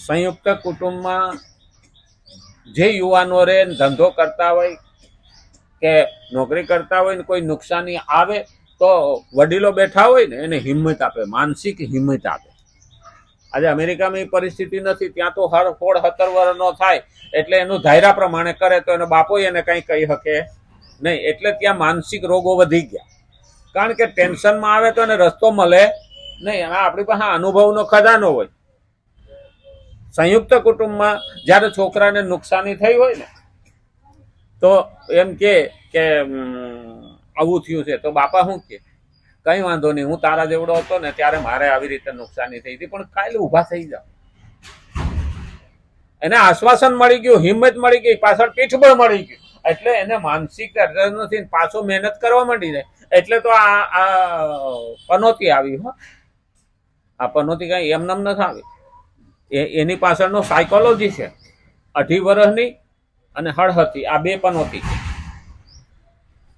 સંયુક્ત કુટુંબમાં જે યુવાનો રે ધંધો કરતા હોય કે નોકરી કરતા હોય ને કોઈ નુકસાની આવે તો વડીલો બેઠા હોય ને એને હિંમત આપે, માનસિક હિંમત આપે. આજે અમેરિકામાં એ પરિસ્થિતિ નથી, ત્યાં તો 16-17 વર્ષનો થાય એટલે એનું ધાયરા પ્રમાણે કરે તો એનો બાપો એને કંઈ કહી શકે નહીં. એટલે ત્યાં માનસિક રોગો વધી ગયા, કારણ કે ટેન્શનમાં આવે તો એને રસ્તો મળે નહીં. અને આપણી પાસે અનુભવનો ખજાનો હોય. સંયુક્ત કુટુંબમાં જ્યારે છોકરાને નુકસાની થઈ હોય ને તો એમ કે આવું થયું છે તો બાપા શું કે કઈ વાંધો નહીં, હું તારા જેવડો હતો ને ત્યારે મારે આવી રીતે નુકસાની થઈ હતી, પણ કાલે ઊભા થઈ જાવ. એને આશ્વાસન મળી ગયું, હિંમત મળી ગઈ, પાછળ પીઠબળ મળી ગયું, એટલે એને માનસિક નથી, પાછો મહેનત કરવા માંડી જાય. એટલે તો આ પનોતી આવી. આ પનોતી કઈ એમનેમ નથી આવી, એની પાછળનો સાયકોલોજી છે. 18 વર્ષની અને હળહતી આ બે પનોતી છે.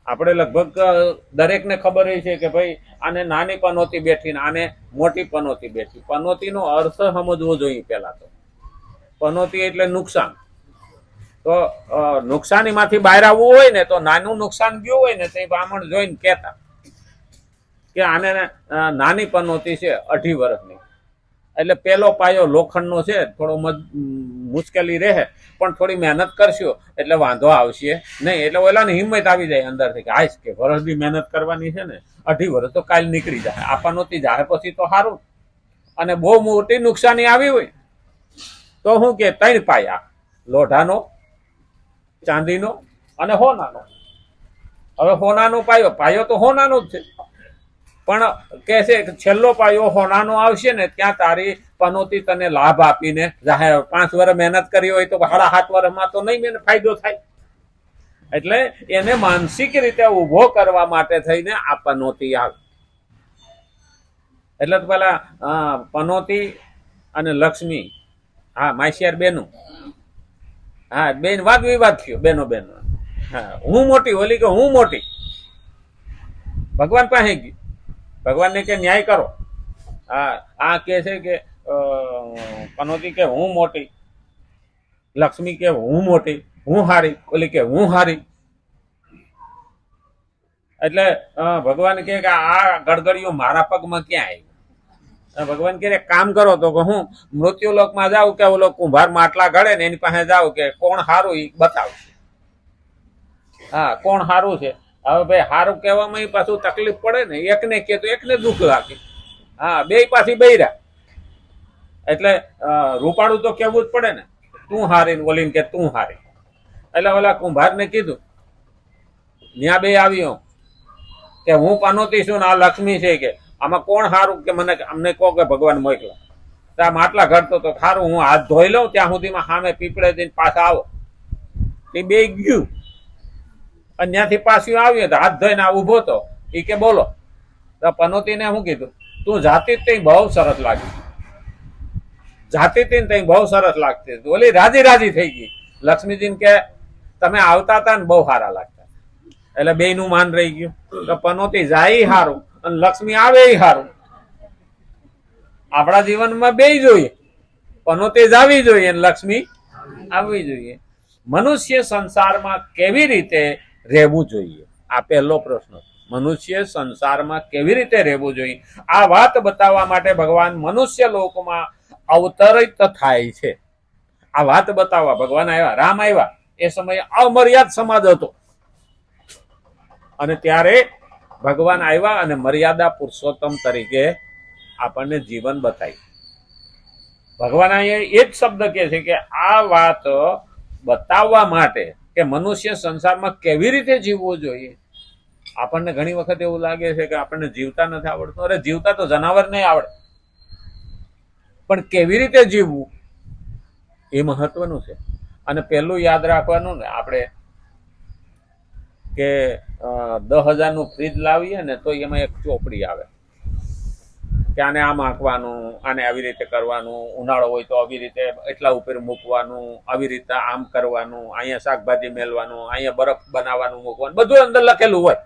આપણે લગભગ દરેકને ખબર છે કે ભાઈ આને નાની પનોતી બેઠી ને આને મોટી પનોતી બેઠી. પનોતીનો અર્થ સમજવો જોઈએ. પહેલા તો પનોતી એટલે નુકસાન. તો નુકસાનીમાંથી બહાર આવવું હોય ને તો નાનું નુકસાન ગયું હોય ને તે બ્રાહ્મણ જોઈને કહેતા કે આને નાની પનોતી છે 18 વર્ષની. એટલે પેલો પાયો લોખંડનો છે, થોડો મુશ્કેલી રહે પણ થોડી મહેનત કરશો એટલે વાંધો આવશે નહીં. એટલે ઓલાને હિંમત આવી જાય અંદરથી કે આઈશ કે વર્ષની મહેનત કરવાની છે ને, 18 વર્ષ તો કાલ નીકળી જાય. આ પનોતી જાય પછી તો સારું. અને બહુ મોટી નુકસાની આવી હોય તો શું કે 3 પાયા, લોઢાનો, ચાંદીનો અને હોનાનો. હવે હોનાનો પાયો તો હોનાનો જ છે, પણ કે છે છેલ્લો પાયો હોનાનો આવશે ને ત્યાં તારી પનોતી તને લાભ આપીને જાહેર 5 વર્ષ મહેનત કરી હોય તો 7.5 વર્ષમાં તો નહીં મને ફાયદો થાય. એટલે એને માનસિક રીતે ઉભો કરવા માટે થઈને આ પનોતી આવે. એટલે તો પેલા પનોતી અને લક્ષ્મી, હા માસિયાર બેનું, હા બેન વાદ વિવાદ થયો બેનો. હા હું મોટી, ઓલી કે હું મોટી. ભગવાન પાસે ગયું, ભગવાનને કે ન્યાય કરો. હા આ કે છે કે પનોતી કે હું મોટી, લક્ષ્મી કે હું મોટી, હું હારી, ઓલી કે હું હારી. એટલે ભગવાન કે આ ગડગડિયું મારા પગમાં ક્યાં આવ્યું? ભગવાન કે કામ કરો તો કે હું મૃત્યુલોકમાં જાઉં કે ઓલો કુંભાર માટલા ઘડે ને એની પાસે જાઉં કે કોણ હારું એ બતાવશે. હા કોણ હારું છે? હવે ભાઈ હારું કહેવામાં પાછું તકલીફ પડે ને, એકને કે તો એકને દુઃખ લાગે. હા બે પાછી બૈરા, એટલે રૂપાળું તો કેવું જ પડે ને, તું હારી, બોલીને કે તું હારી. એટલે ઓલા કુંભારને કીધું, ત્યાં બે આવ્યો કે હું પનોતી છું ને આ લક્ષ્મી છે, કે આમાં કોણ હારું? કે મને અમને કહો કે ભગવાન મોકલા. ત્યાં માટલા ઘડતો તો સારું હું હાથ ધોઈ લઉં ત્યાં સુધીમાં સામે પીપળે જઈને પાછા આવો. એ બે ગયું અને ત્યાંથી પાછું આવ્યું તો હાથ ધોઈને ઉભો તો એ કે બોલો. તો પનોતીને શું કીધું, તું જાતી જ બહુ સરસ લાગી, જાતી તઈ બહુ સરસ લાગતી. ઓલી રાજી થઈ ગઈ. લક્ષ્મીજીને કે તમે આવતા હતા ને બહુ સારા લાગતા. એટલે બે નું માન રહી ગયું. તો પનોતી જાય સારું અને લક્ષ્મી આવે સારું. આપણા જીવનમાં બે જોઈએ, પનોતી જાવી જોઈએ અને લક્ષ્મી આવવી જોઈએ. મનુષ્ય સંસારમાં કેવી રીતે રહેવું જોઈએ, આ પહેલો પ્રશ્ન. મનુષ્ય સંસારમાં કેવી રીતે રહેવું જોઈએ, આ વાત બતાવવા માટે ભગવાન મનુષ્ય લોકમાં અવતરિત થાય છે. આ વાત બતાવવા ભગવાન આવ્યા, રામ આવ્યા. એ સમયે અમર્યાદ સમાજ હતો અને ત્યારે ભગવાન આવ્યા અને મર્યાદા પુરુષોત્તમ તરીકે આપણને જીવન બતાવ્યું. ભગવાન અહીંયા એ જ શબ્દ કહે છે કે આ વાત બતાવવા માટે કે મનુષ્ય સંસારમાં કેવી રીતે જીવવું જોઈએ. આપણને ઘણી વખત એવું લાગે છે કે આપણને જીવતા નથી આવડતું. અરે જીવતા તો જનાવર નહીં આવડે, પણ કેવી રીતે જીવવું એ મહત્વનું છે. અને પહેલું યાદ રાખવાનું ને આપણે કે 10,000નું ફ્રીજ લાવીએ ને તો એમાં એક ચોપડી આવે કે આને આમ આંકવાનું, આને આવી રીતે કરવાનું, ઉનાળો હોય તો આવી રીતે એટલા ઉપર મૂકવાનું, આવી રીતે આમ કરવાનું, અહીંયા શાકભાજી મેલવાનું, અહીંયા બરફ બનાવવાનું મૂકવાનું, બધું અંદર લખેલું હોય.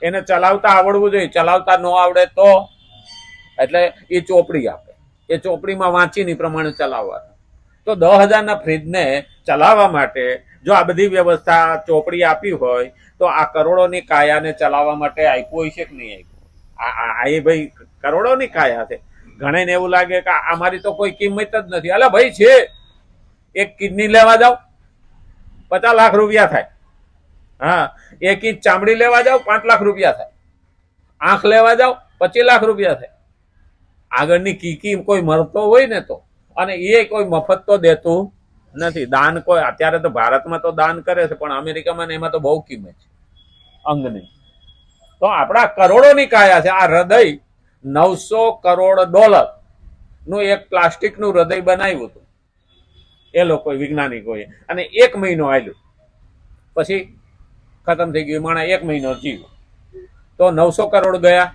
એને ચલાવતા આવડવું જોઈએ. ચલાવતા ન આવડે તો એટલે એ ચોપડી આપે, એ ચોપડીમાં વાંચીને પ્રમાણે ચલાવવાનું. તો 10,000ના ફ્રીજને ચલાવવા માટે જો આ બધી વ્યવસ્થા ચોપડી આપી હોય તો આ કરોડોની કાયાને ચલાવવા માટે આપ્યું હોય છે કે નહીં આપ્યું? આ એ ભાઈ કરોડોની કાયા છે. ઘણાને એવું લાગે કે અમારી તો કોઈ કિંમત જ નથી. અલા ભાઈ છે, એક કિડની લેવા જાવ 50 લાખ રૂપિયા થાય. હા, એક ઇંચ ચામડી લેવા જાવ 5 લાખ રૂપિયા થાય. આંખ લેવા જાવ 25 લાખ રૂપિયા થાય. આગળની કીકી કોઈ મળતો હોય ને તો, અને એ કોઈ મફત તો દેતું નથી. દાન કોઈ અત્યારે તો ભારતમાં તો દાન કરે છે, પણ અમેરિકામાં ને એમાં તો બહુ કિંમત છે અંગની. તો આપણા કરોડોની કાયા છે. આ હૃદય $900 કરોડ નું એક પ્લાસ્ટિકનું હૃદય બનાવ્યું હતું એ લોકો વૈજ્ઞાનિકોએ, અને 1 મહિનો હાલ્યું, પછી ખતમ થઈ ગયું. માણસ 1 મહિનો જીવ્યો તો 900 કરોડ ગયા.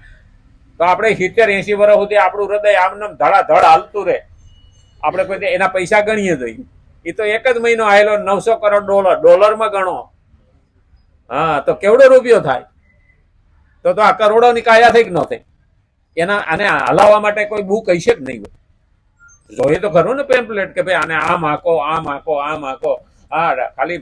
તો આપણે 70-80 વર્ષ સુધી આપણું હૃદય આમને ધડાધડ હાલતું રહે. આપણે કોઈ એના પૈસા ગણીએ તો એ તો 1 જ મહિનો આવેલો. $900 કરોડ ડોલરમાં ગણો, હા, તો કેવડો રૂપિયો થાય? તો આ કરોડોની કાયા થઈ કે ન થઈ? એના આને હલાવવા માટે કોઈ બુક હશે જ નહીં. જોઈએ તો ખરું ને પેમ્પલેટ કે ભાઈ આને આમ આંકો, આમ આંકો, આમ આંકો. હા, ખાલી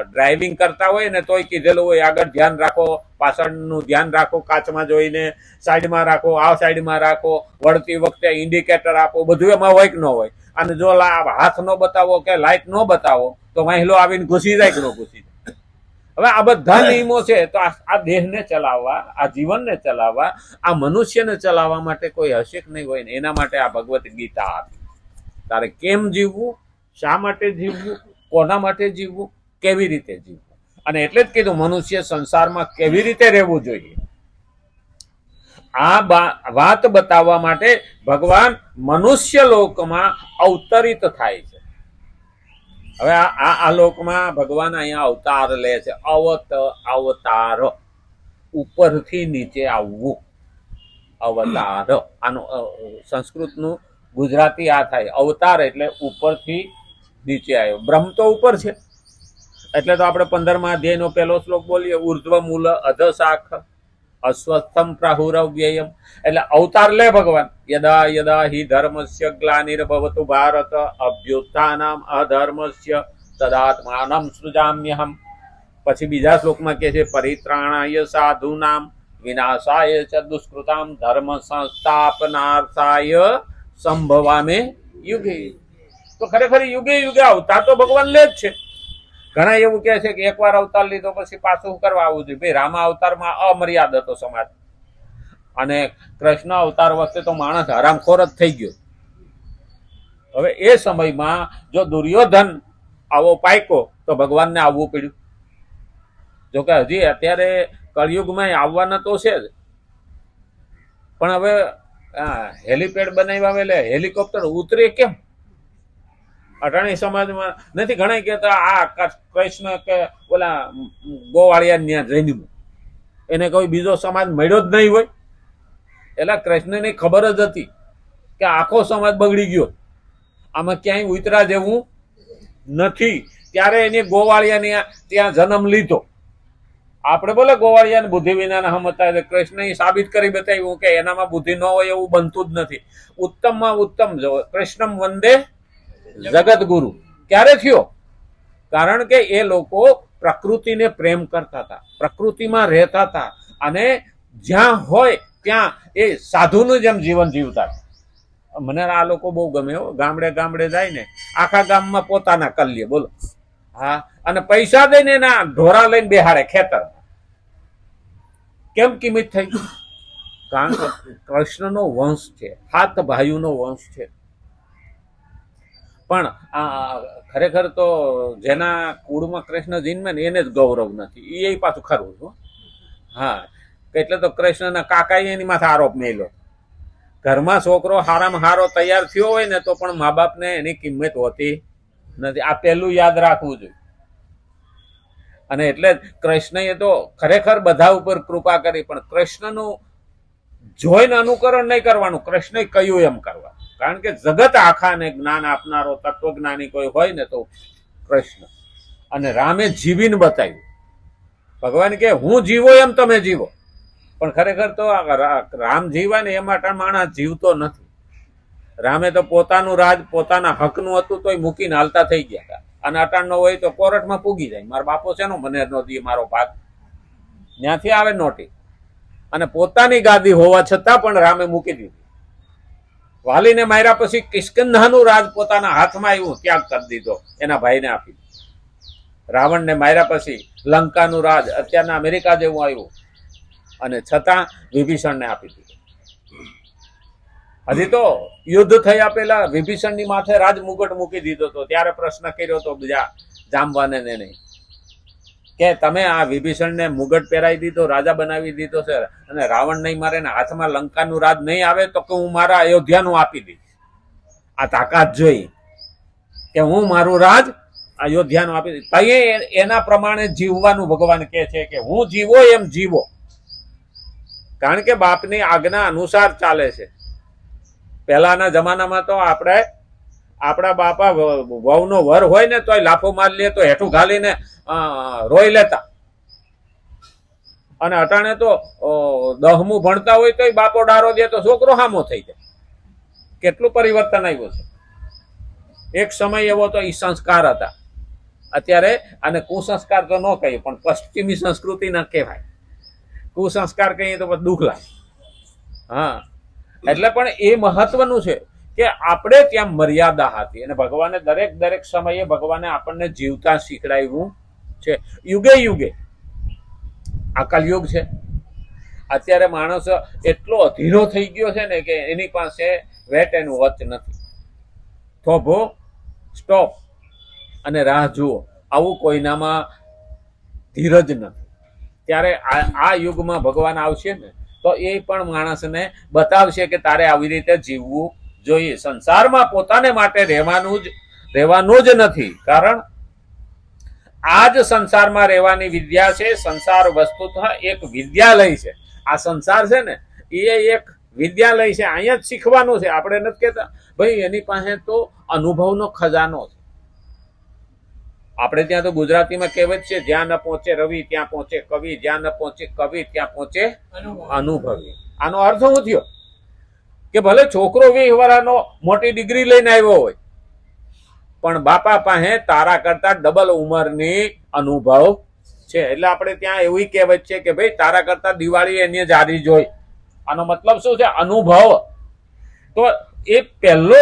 ડ્રાઇવિંગ કરતા હોય ને તોય કીધેલું હોય આગળ ધ્યાન રાખો, પાછળનું ધ્યાન રાખો, કાચમાં જોઈને સાઈડમાં રાખો, આ સાઈડમાં રાખો, વળતી વખતે ઇન્ડિકેટર આપો, બધું એમાં હોય કે ન હોય. અને જો હાથ ન બતાવો કે લાઇટ ન બતાવો તો મહિલો આવીને ઘૂસી જાય કે ન ઘૂસી જાય. હવે આ બધા નિયમો છે. તો આ દેહને ચલાવવા, આ જીવનને ચલાવવા, આ મનુષ્યને ચલાવવા માટે કોઈ હશે કે નહીં હોય ને. એના માટે આ ભગવદ્ ગીતા આપી. તારે કેમ જીવવું, શા માટે જીવવું, કોના માટે જીવવું, કેવી રીતે જીવવું. અને એટલે જ કીધું મનુષ્ય સંસારમાં કેવી રીતે રહેવું જોઈએ. આ વાત બતાવવા માટે ભગવાન મનુષ્ય લોકમાં અવતરિત થાય છે. હવે આ લોકમાં ભગવાન અહીંયા અવતાર લે છે. અવતાર, ઉપરથી નીચે આવવું, અવતાર. આનું સંસ્કૃતનું ગુજરાતી આ થાય. અવતાર એટલે ઉપરથી નીચે આવ્યો. બ્રહ્મ તો ઉપર છે, એટલે તો આપણે 15મા અધ્યાયનો પહેલો શ્લોક બોલીએ, ઉર્ધ્વ મૂલ અધ શાખ અસ્વસ્થમ પ્રાહુરવ્યયમ. એટલે અવતાર લે ભગવાન. યદા યદા હિ ધર્મસ્ય ગ્લાનિર્ભવતુ ભારત અભ્યુત્થાનમ અધર્મસ્ય તદાત્માનમ સૃજામ્યહમ. પછી બીજા શ્લોકમાં કહે છે, પરિત્રાણાય સાધુનામ વિનાશાય ચ દુષ્કૃતામ ધર્મ સંસ્થાપનાર્થાય સંભવામે યુગે. તો ખરેખર યુગે યુગે અવતાર તો ભગવાન લે જ છે. ઘણા એવું કહે છે કે એકવાર અવતાર લીધો પછી પાછું કરવા આવવું જોઈએ. ભાઈ, રામા અવતારમાં અમર્યાદ હતો સમાજ, અને કૃષ્ણ અવતાર વખતે તો માણસ હરામખોર જ થઈ ગયો. હવે એ સમયમાં જો દુર્યોધન આવો પાક્યો તો ભગવાનને આવવું પડ્યું. જોકે હજી અત્યારે કળિયુગમાં આવવાના તો છે જ, પણ હવે હેલિપેડ બનાવ્યા એટલે હેલિકોપ્ટર ઉતરે કેમ? અટાણી સમાજમાં નથી. ઘણા કહેતા આ કૃષ્ણ કે ઓલા ગોવાળિયા ત્યાં જઈને એને કોઈ બીજો સમાજ મળ્યો જ નહીં હોય. એટલે કૃષ્ણની ખબર જ હતી કે આખો સમાજ બગડી ગયો, આમાં ક્યાંય ઉતરા જેવું નથી. ત્યારે એને ગોવાળિયાની ત્યાં જન્મ લીધો. આપણે બોલે ગોવાળિયાને બુદ્ધિ વિનાના સમજતા, કૃષ્ણએ સાબિત કરી બતાવ્યું કે એનામાં બુદ્ધિ ન હોય એવું બનતું જ નથી. ઉત્તમમાં ઉત્તમ કૃષ્ણમ વંદે જગત ગુરુ ક્યારે થયો? કારણ કે એ લોકો પ્રકૃતિને પ્રેમ કરતા હતા, પ્રકૃતિમાં રહેતા હતા, અને જ્યાં હોય ત્યાં એ સાધુનું જેમ જીવન જીવતા. મને આ લોકો બહુ ગમે. ગામડે ગામડે જાય ને આખા ગામમાં પોતાના કલ્ય બોલો. હા, અને પૈસા દઈને એના ઢોરા લઈને બેહાડે ખેતર. કેમ કિંમત થઈ? કારણ કે કૃષ્ણનો વંશ છે, 7 ભાઈઓનો વંશ છે. પણ ખરેખર તો જેના કુળમાં કૃષ્ણ જન્મે ને એને જ ગૌરવ નથી. એ પાછું ખરું છું. હા, એટલે તો કૃષ્ણના કાકા એની માથે આરોપ મેલ્યો. ઘરમાં છોકરો હારામાં હારો તૈયાર થયો હોય ને તો પણ મા બાપને એની કિંમત હોતી નથી. આ પહેલું યાદ રાખવું જોઈએ. અને એટલે કૃષ્ણએ તો ખરેખર બધા ઉપર કૃપા કરી, પણ કૃષ્ણનું જોઈને અનુકરણ નહીં કરવાનું, કૃષ્ણએ કહ્યું એમ કરવા. કારણ કે જગત આખાને જ્ઞાન આપનારો તત્વજ્ઞાની કોઈ હોય ને તો કૃષ્ણ. અને રામે જીવીને બતાવ્યું. ભગવાન કે હું જીવો એમ તમે જીવો, પણ ખરેખર તો રામ જીવા ને એ માટે માણસ જીવતો નથી. રામે તો પોતાનું રાજ પોતાના હકનું હતું તોય મૂકીને હાલતા થઈ ગયા હતા. અને અટાણનો હોય તો કોર્ટમાં પૂગી જાય, મારો બાપો છે મને નો દી મારો ભાગ, ત્યાંથી આવે નોટિસ. અને પોતાની ગાદી હોવા છતાં પણ રામે મૂકી દીધી. વાલીને માર્યા પછી કિષ્કિંધાનું રાજ પોતાના હાથમાં આવ્યું, ત્યાગ કરી દીધો, એના ભાઈને આપી દીધો. રાવણને માર્યા પછી લંકાનું રાજ અત્યારના અમેરિકા જેવું આવ્યું, અને છતાં વિભીષણને આપી દીધું. હજી તો યુદ્ધ થયા પહેલા વિભીષણની માથે રાજ મુગટ મૂકી દીધો હતો. ત્યારે પ્રશ્ન કર્યો હતો બીજા જામવાને નહીં કે તમે આ વિભીષણને મુગટ પહેરાવી દીધો, રાજા બનાવી દીધો છે, અને રાવણ નહીં મારે ને હાથમાં લંકાનું રાજ નહીં આવે તો કે હું મારા અયોધ્યાનું આપી દઈશ. આ તાકાત જોઈ કે હું મારું રાજ અયોધ્યાનું આપી દઈશ. તઈએ એના પ્રમાણે જીવવાનું ભગવાન કહે છે કે હું જીવો એમ જીવો, કારણ કે બાપની આજ્ઞા અનુસાર ચાલે છે. પહેલાના જમાનામાં તો આપણા બાપા વહુનો વર હોય ને તોય લાફો મારી લે તો હેઠું ઘાલીને રોઈ લેતા. અને અટાણે તો 10મું ભણતા હોય તોય બાપો ડારો દે તો છોકરો હામો થઈ જાય. કેટલું પરિવર્તન આવ્યું છે. એક સમય એવો તો એ સંસ્કાર હતા. અત્યારે આને કુસંસ્કાર તો ન કહીએ, પણ પશ્ચિમી સંસ્કૃતિ ના કહેવાય. કુસંસ્કાર કહીએ તો દુઃખ લાગે. હા, એટલે પણ એ મહત્વનું છે કે આપણે ત્યાં મર્યાદા હતી, અને ભગવાને દરેક સમયે ભગવાને આપણને જીવતા શીખડાવ્યું છે. યુગે યુગે આ કલયુગ છે. અત્યારે માણસ એટલો અધીરો થઈ ગયો છે ને કે એની પાસે વેટ એન્ડ વોચ નથી. થોભો, સ્ટોપ અને રાહ જુઓ, આવું કોઈનામાં ધીરજ નથી. ત્યારે આ યુગમાં ભગવાન આવશે ને તો એ પણ માણસને બતાવશે કે તારે આવી રીતે જીવવું જોઈએ. સંસારમાં પોતાને માટે રહેવાનું જ નથી, કારણ આ જ સંસારમાં રહેવાની વિદ્યા છે. સંસાર વસ્તુતઃ એક વિદ્યાલય છે. આ સંસાર છે ને એ એક વિદ્યાલય છે. અહીંયા જ શીખવાનું છે. આપણે નથી કહેતા ભાઈ એની પાસે તો અનુભવનો ખજાનો છે. આપણે ત્યાં તો ગુજરાતીમાં કહેવત છે, જ્યાં ન પહોંચે રવિ ત્યાં પહોંચે કવિ, જ્યાં ન પહોંચે કવિ ત્યાં પહોંચે અનુભવી. આનો અર્થ શું થયો કે ભલે છોકરો 20 વર્ષનો મોટી ડિગ્રી લઈને આવ્યો હોય, પણ બાપા પાસે તારા કરતા ડબલ ઉંમરની અનુભવ છે. એટલે આપણે ત્યાં એવી કહેવત છે કે ભાઈ તારા કરતા દિવાળી એની જારી જોઈ. આનો મતલબ શું છે? અનુભવ. તો એ પહેલો